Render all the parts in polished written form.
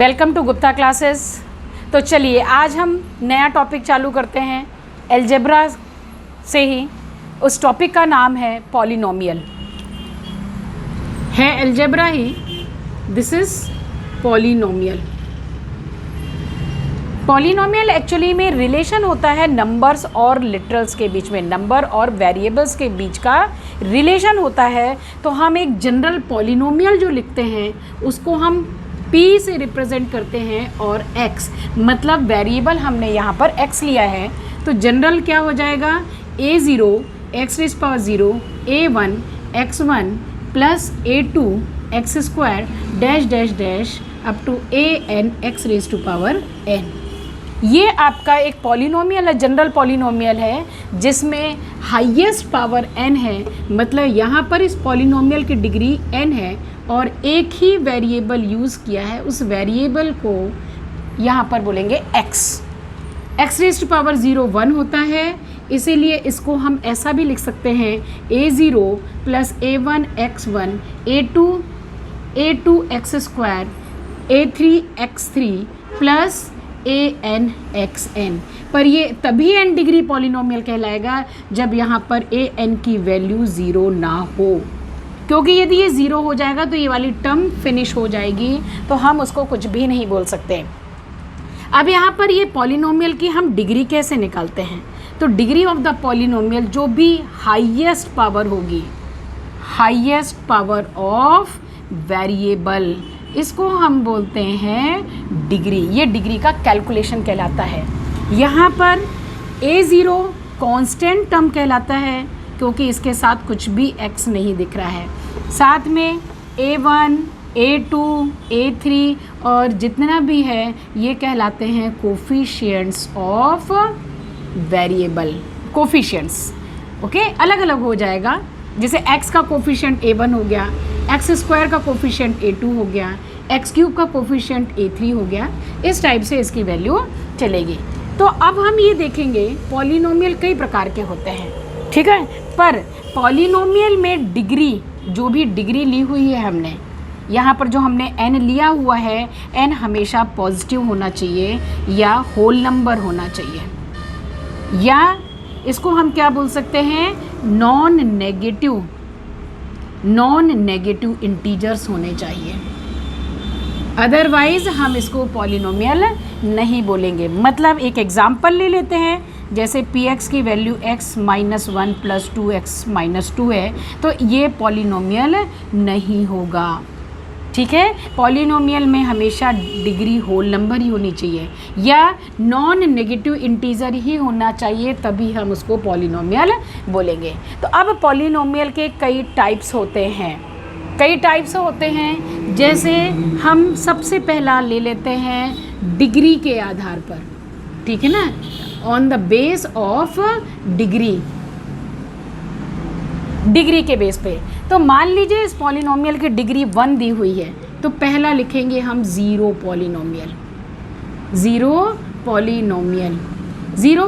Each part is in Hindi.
Welcome to Gupta classes. तो चलिए आज हम नया टॉपिक चालू करते हैं अलजेब्रा से ही। उस टॉपिक का नाम है पॉलिनोमियल। है algebra he, this is polynomial. Polynomial actually में रिलेशन होता है नंबर्स और लिटरल्स के बीच में, नंबर और वेरिएबल्स के बीच का रिलेशन होता है। तो हम एक जनरल पॉलिनोमियल जो लिखते हैं उसको हम P से रिप्रेजेंट करते हैं और X मतलब वेरिएबल हमने यहाँ पर X लिया है। तो जनरल क्या हो जाएगा, A0 x raise power 0 A1 x1 plus A2 x square dash dash dash up to AN x raise to power n। ये आपका एक पॉलिनोमियल है, जनरल पॉलिनोमियल है जिसमें हाईएस्ट पावर n है। मतलब यहाँ पर इस पॉलिनोमियल की डिग्री n है और एक ही वेरिएबल यूज़ किया है, उस वेरिएबल को यहाँ पर बोलेंगे x रेज़ टू पावर 0 1 होता है, इसीलिए इसको हम ऐसा भी लिख सकते हैं A0 plus A1 x1 A2 x square A3 x3 plus AN xn। पर ये तभी n डिग्री पॉलिनोमियल कहलाएगा जब यहाँ पर AN की वैल्यू 0 ना हो, क्योंकि यदि ये 0 हो जाएगा तो ये वाली टर्म फिनिश हो जाएगी, तो हम उसको कुछ भी नहीं बोल सकते। अब यहाँ पर ये पॉलिनोमियल की हम डिग्री कैसे निकालते हैं, तो डिग्री ऑफ द पॉलिनोमियल जो भी हाईएस्ट पावर होगी, हाईएस्ट पावर ऑफ वेरिएबल, इसको हम बोलते हैं डिग्री। ये डिग्री का कैलकुलेशन कहलाता है। यहाँ पर A0 कांस्टेंट टर्म कहलाता है क्योंकि इसके साथ कुछ भी x नहीं दिख रहा है। साथ में A1 A2 A3 और जितना भी है ये कहलाते हैं coefficients of variable. Coefficients okay अलग अलग हो जाएगा, जैसे x का कोफिशिएंट A1 हो गया, x स्क्वायर का कोफिशिएंट A2 हो गया, x क्यूब का कोफिशिएंट A3 हो गया, इस टाइप से इसकी वैल्यू चलेगी। तो अब हम ये देखेंगे पॉलिनोमियल कई प्रकार के होते हैं, ठीक है। पर पॉलिनोमियल में डिग्री, जो भी डिग्री ली हुई है हमने यहाँ पर, जो हमने n लिया हुआ है, n हमेशा पॉजिटिव होना चाहिए या होल नंबर होना चाहिए, या इसको हम क्या बोल सकते हैं, नॉन नेगेटिव इंटीजर्स होने चाहिए, अदरवाइज हम इसको पॉलिनोमियल नहीं बोलेंगे। मतलब एक एग्जांपल ले लेते हैं, जैसे px की value x minus 1 plus 2x minus 2 है, तो ये पॉलिनोमियल नहीं होगा, ठीक है। पॉलिनोमियल में हमेशा डिग्री होल नंबर ही होनी चाहिए या नॉन नेगेटिव इंटीजर ही होना चाहिए, तभी हम उसको पॉलिनोमियल बोलेंगे। तो अब पॉलिनोमियल के कई टाइप्स होते हैं, जैसे हम सबसे पहला ले लेते हैं डिग्री के आधार पर, ठीक है ना, on the base of degree के बेस पे। तो मान लीजिए इस पॉलिनोमियल की डिग्री 1 दी हुई है, तो पहला लिखेंगे हम ज़ीरो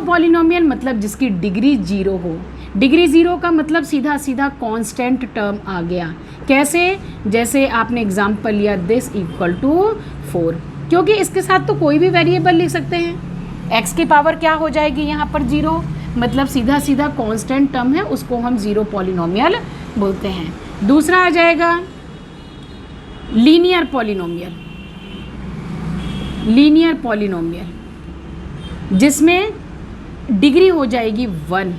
पॉलिनोमियल मतलब जिसकी डिग्री 0 हो। डिग्री 0 का मतलब सीधा सीधा कांस्टेंट टर्म आ गया। कैसे, जैसे आपने एग्जांपल लिया दिस इक्वल टू 4, क्योंकि इसके साथ तो कोई भी वेरिएबल लिख सकते हैं। x की पावर क्या हो जाएगी यहाँ पर 0, मतलब सीधा सीधा कांस्टेंट टर्म है, उसको हम ज़ीरो पॉलिनोमियल बोलते हैं। दूसरा आ जाएगा लीनियर पॉलिनोमियल जिसमें डिग्री हो जाएगी 1।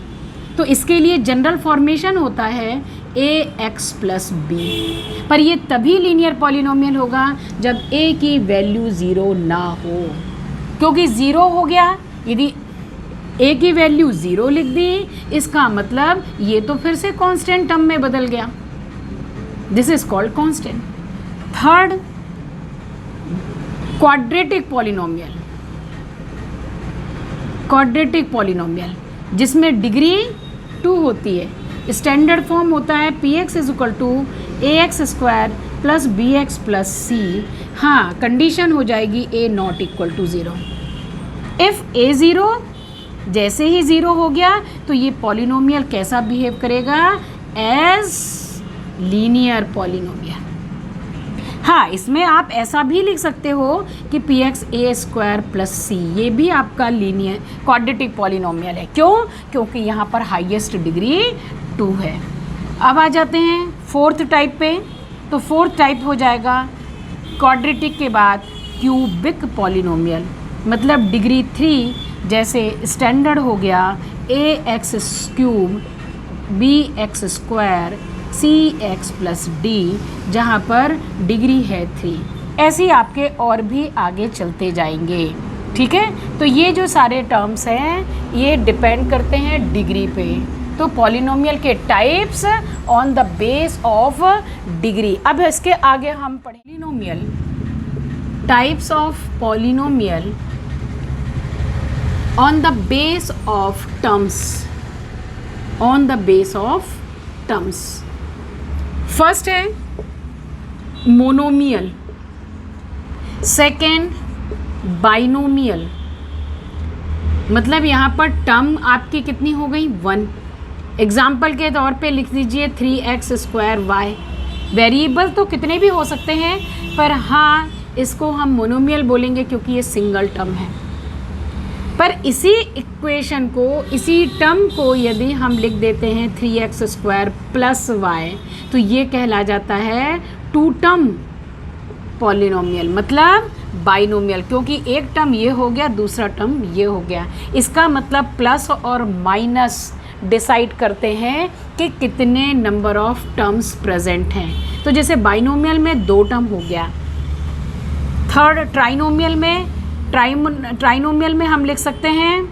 तो इसके लिए जनरल फॉर्मेशन होता है ax प्लस b, पर ये तभी लीनियर पॉलिनोमियल होगा जब a की वैल्यू 0 ना हो, क्योंकि 0 हो गया, यदि a की वैल्यू 0 लिख दी, इसका मतलब ये तो फिर से कांस्टेंट टर्म में बदल गया, this is called constant. Third, quadratic polynomial जिसमें डिग्री 2 होती है। स्टैंडर्ड फॉर्म होता है px is equal to ax square plus bx plus c। हाँ, कंडीशन हो जाएगी a not equal to 0। If a0 जैसे ही 0 हो गया तो ये पॉलिनोमियल कैसा बिहेव करेगा, एज लीनियर पॉलिनोमियल। हाँ, इसमें आप ऐसा भी लिख सकते हो कि पी एक्स ए स्क्वायर प्लस सी, ये भी आपका लीनियर क्वाड्रेटिक पॉलिनोमियल है। क्यों? क्योंकि यहाँ पर हाईएस्ट डिग्री 2 है। अब आ जाते हैं फोर्थ टाइप पे। तो फोर्थ टाइप हो जाएगा क्वाड्रेटिक के बाद क्यूबिक पॉलिनोमियल, मतलब डिग्री 3, जैसे स्टैंडर्ड हो गया a x cube b x square c x plus d, जहाँ पर डिग्री है 3। ऐसे ही आपके और भी आगे चलते जाएंगे। ठीक है, तो ये जो सारे टर्म्स हैं ये डिपेंड करते हैं डिग्री पे। तो पॉलिनोमियल के types on the base of degree. अब इसके आगे हम पढ़ें polynomial types of polynomial on the base of terms, on the base of terms. First है मोनोमियल, सेकेंड बाइनोमियल, मतलब यहाँ पर टर्म आपकी कितनी हो गई 1। एग्जाम्पल के तौर पे लिख दीजिए 3x स्क्वायर वाई। वेरिएबल तो कितने भी हो सकते हैं, पर हाँ इसको हम मोनोमियल बोलेंगे क्योंकि ये सिंगल टर्म है। पर इसी इक्वेशन को, इसी टर्म को यदि हम लिख देते हैं 3x स्क्वायर प्लस वाई, तो ये कहला जाता है 2 टर्म पॉलिनोमियल, मतलब बाइनोमियल, क्योंकि एक टर्म ये हो गया, दूसरा टर्म ये हो गया। इसका मतलब प्लस और माइनस डिसाइड करते हैं कि कितने नंबर ऑफ टर्म्स प्रेजेंट हैं। तो जैसे बाइनोमियल में 2 टर्म हो गया। थर्ड ट्राइनोमियल में हम लिख सकते हैं,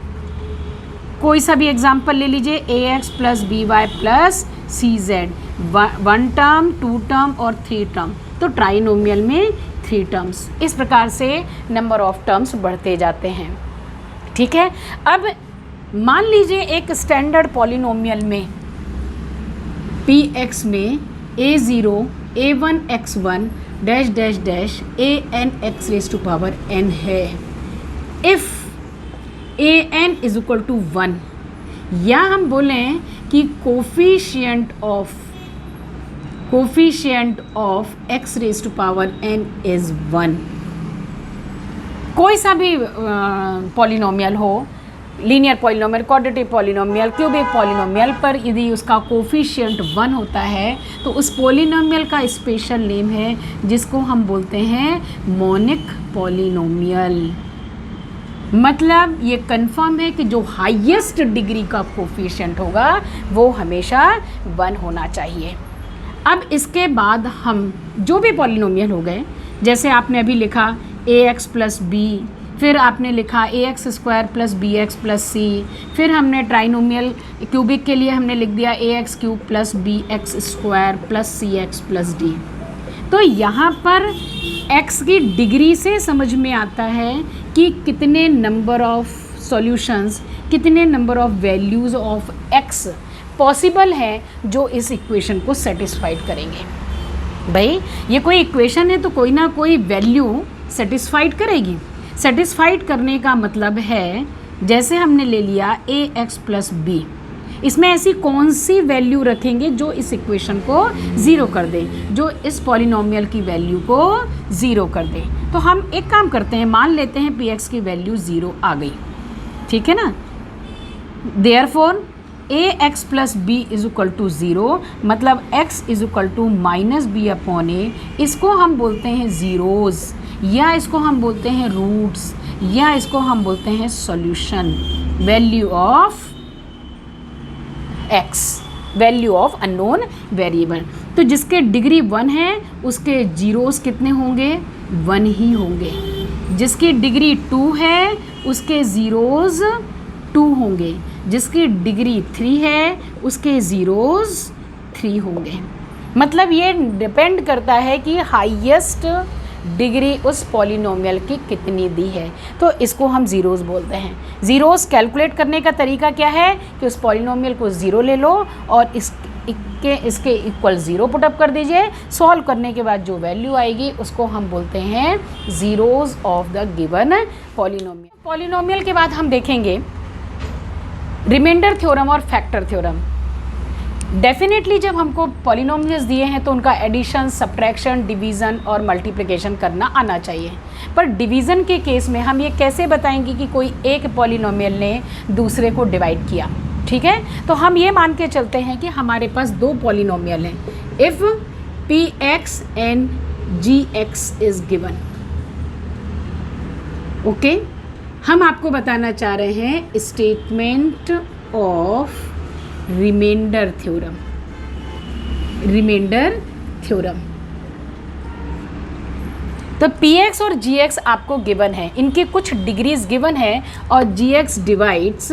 कोई सा भी एग्जाम्पल ले लीजिए, a x plus b y plus c z, 1 term 2 term और 3 टर्म। तो ट्राइनोमियल में 3 टर्म्स। इस प्रकार से नंबर ऑफ टर्म्स बढ़ते जाते हैं। ठीक है, अब मान लीजिए एक स्टैंडर्ड पॉलिनोमियल में पी एक्स में a0 a1 x1 dash dash dash an x raise to power n है। If an is equal to 1, या हम बोलें कि coefficient of x raise to power n is 1। कोई सा भी पॉलिनोमियल हो, linear polynomial, quadratic polynomial, cubic polynomial, पर यदि उसका कोफिशिएंट 1 होता है तो उस पॉलिनोमियल का स्पेशल नेम है जिसको हम बोलते हैं मोनिक पॉलिनोमियल। मतलब ये कंफर्म है कि जो हाईएस्ट डिग्री का कोफिशिएंट होगा वो हमेशा 1 होना चाहिए। अब इसके बाद हम जो भी पॉलिनोमियल हो गए, जैसे आपने अभी लिखा ax प्लस बी, फिर आपने लिखा a x square plus b x plus c, फिर हमने ट्राइनोमियल क्यूबिक के लिए हमने लिख दिया a x cube plus b x square plus c x plus d. तो यहाँ पर x की डिग्री से समझ में आता है कि कितने नंबर ऑफ सॉल्यूशंस, कितने number of values of x possible है जो इस इक्वेशन को सेटिस्फाइड करेंगे। भाई ये कोई इक्वेशन है तो कोई ना कोई वैल्यू सेटिस्फाइड करेगी। सेटिस्फाइड करने का मतलब है, जैसे हमने ले लिया ए एक्स प्लस बी, इसमें ऐसी कौन सी वैल्यू रखेंगे जो इस इक्वेशन को ज़ीरो कर दे, जो इस पॉलिनोमियल की वैल्यू को ज़ीरो कर दे। तो हम एक काम करते हैं, मान लेते हैं पी एक्स की वैल्यू 0 आ गई, ठीक है ना। Therefore a x plus b is equal to 0, मतलब x is equal to minus b upon a. इसको हम बोलते हैं ज़ीरोज़, या इसको हम बोलते हैं रूट्स, या इसको हम बोलते हैं solution, value of x, value of unknown variable. तो जिसके डिग्री 1 है उसके जीरोस कितने होंगे, 1 ही होंगे। जिसकी डिग्री 2 है उसके ज़ीरोज़ 2 होंगे। जिसकी डिग्री 3 है उसके ज़ीरोज़ 3 होंगे। मतलब ये डिपेंड करता है कि हाईएस्ट डिग्री उस पॉलिनोमियल की कितनी दी है, तो इसको हम ज़ीरोज़ बोलते हैं। ज़ीरोज़ कैलकुलेट करने का तरीका क्या है कि उस पॉलिनोमियल को 0 ले लो और इसके इक्वल 0 पुटअप कर दीजिए। सॉल्व करने के बाद जो वैल्यू आएगी उसको हम बोलते हैं zeros of the given polynomial. Polynomial के बाद हम देखेंगे रिमाइंडर थ्योरम और फैक्टर थ्योरम। डेफिनेटली जब हमको पॉलिनोमियल्स दिए हैं तो उनका एडिशन, सब्ट्रैक्शन, डिवीज़न और मल्टीप्लिकेशन करना आना चाहिए। पर डिवीज़न के केस में हम ये कैसे बताएंगे कि कोई एक पॉलिनोमियल ने दूसरे को डिवाइड किया? ठीक है, तो हम ये मान के चलते हैं कि हमारे पास दो पॉलिनोमियल हैं। If P X and G X is given, okay. हम आपको बताना चाह रहे हैं statement of remainder theorem. Remainder theorem, तो पी एक्स और जी एक्स आपको गिवन है, इनकी कुछ डिग्रीज गिवन है और G x divides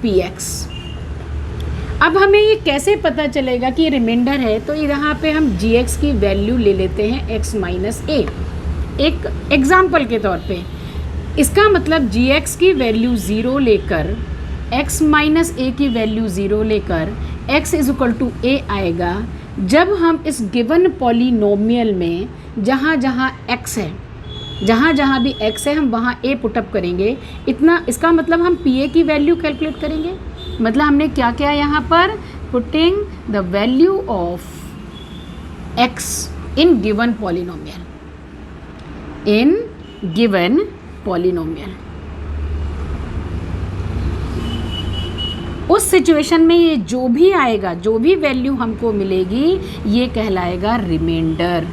P x. अब हमें ये कैसे पता चलेगा कि ये रिमाइंडर है? तो यहाँ पे हम जी एक्स की वैल्यू ले लेते हैं एक्स माइनस ए, एक एग्जाम्पल के तौर पे। इसका मतलब जी एक्स की वैल्यू 0 लेकर x माइनस ए की वैल्यू 0 लेकर x इज इक्वल टू ए आएगा जब हम इस गिवन पॉलिनोमियल में जहाँ जहाँ x है, जहाँ जहाँ भी x है हम वहाँ a पुटअप करेंगे। इतना, इसका मतलब हम पी ए की वैल्यू कैलकुलेट करेंगे। मतलब हमने क्या किया यहाँ पर? Putting the value of x in given polynomial, in given polynomial. उस सिचुएशन में ये जो भी आएगा, जो भी वैल्यू हमको मिलेगी, ये कहलाएगा रिमाइंडर।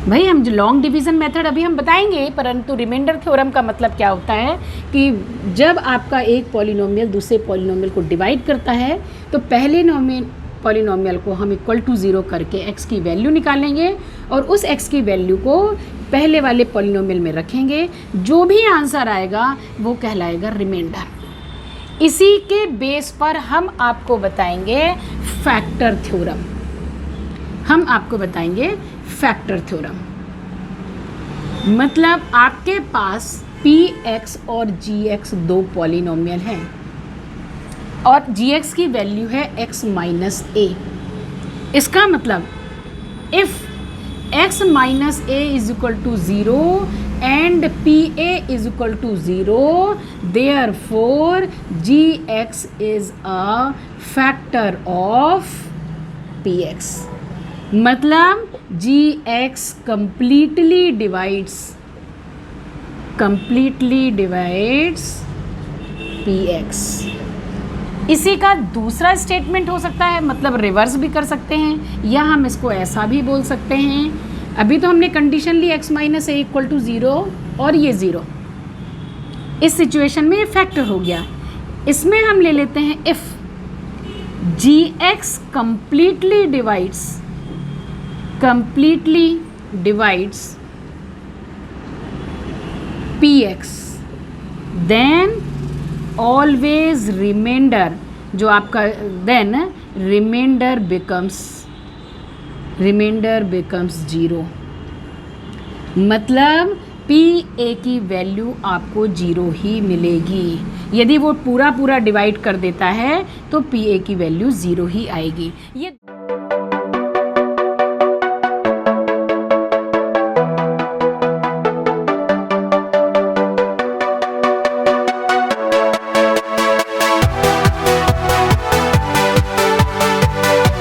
भाई हम जो लॉन्ग डिवीज़न मेथड अभी हम बताएंगे, परंतु रिमाइंडर थ्योरम का मतलब क्या होता है कि जब आपका एक पॉलिनोमियल दूसरे पॉलिनोमियल को डिवाइड करता है तो पहले पॉलिनोमियल को हम इक्वल टू 0 करके x की वैल्यू निकालेंगे और उस x की वैल्यू को पहले वाले पॉलिनोमियल में रखेंगे। जो भी आंसर आएगा वो कहलाएगा रिमाइंडर। इसी के बेस पर हम आपको बताएंगे फैक्टर थ्योरम। हम आपको बताएंगे फैक्टर थ्योरम। मतलब आपके पास px और gx दो पॉलिनोमियल हैं और gx की वैल्यू है x माइनस ए। इसका मतलब if x minus A is equal to 0 and PA is equal to 0, therefore gx is a factor of px। मतलब gx completely divides px। इसी का दूसरा स्टेटमेंट हो सकता है, मतलब रिवर्स भी कर सकते हैं, या हम इसको ऐसा भी बोल सकते हैं। अभी तो हमने कंडीशन ली x minus A equal to 0 और ये 0। इस सिचुएशन में ये फैक्टर हो गया। इसमें हम ले लेते हैं if gx completely divides px, then always remainder, जो आपका then remainder becomes 0। मतलब पी ए की वैल्यू आपको 0 ही मिलेगी। यदि वो पूरा डिवाइड कर देता है तो पी ए की वैल्यू 0 ही आएगी। ये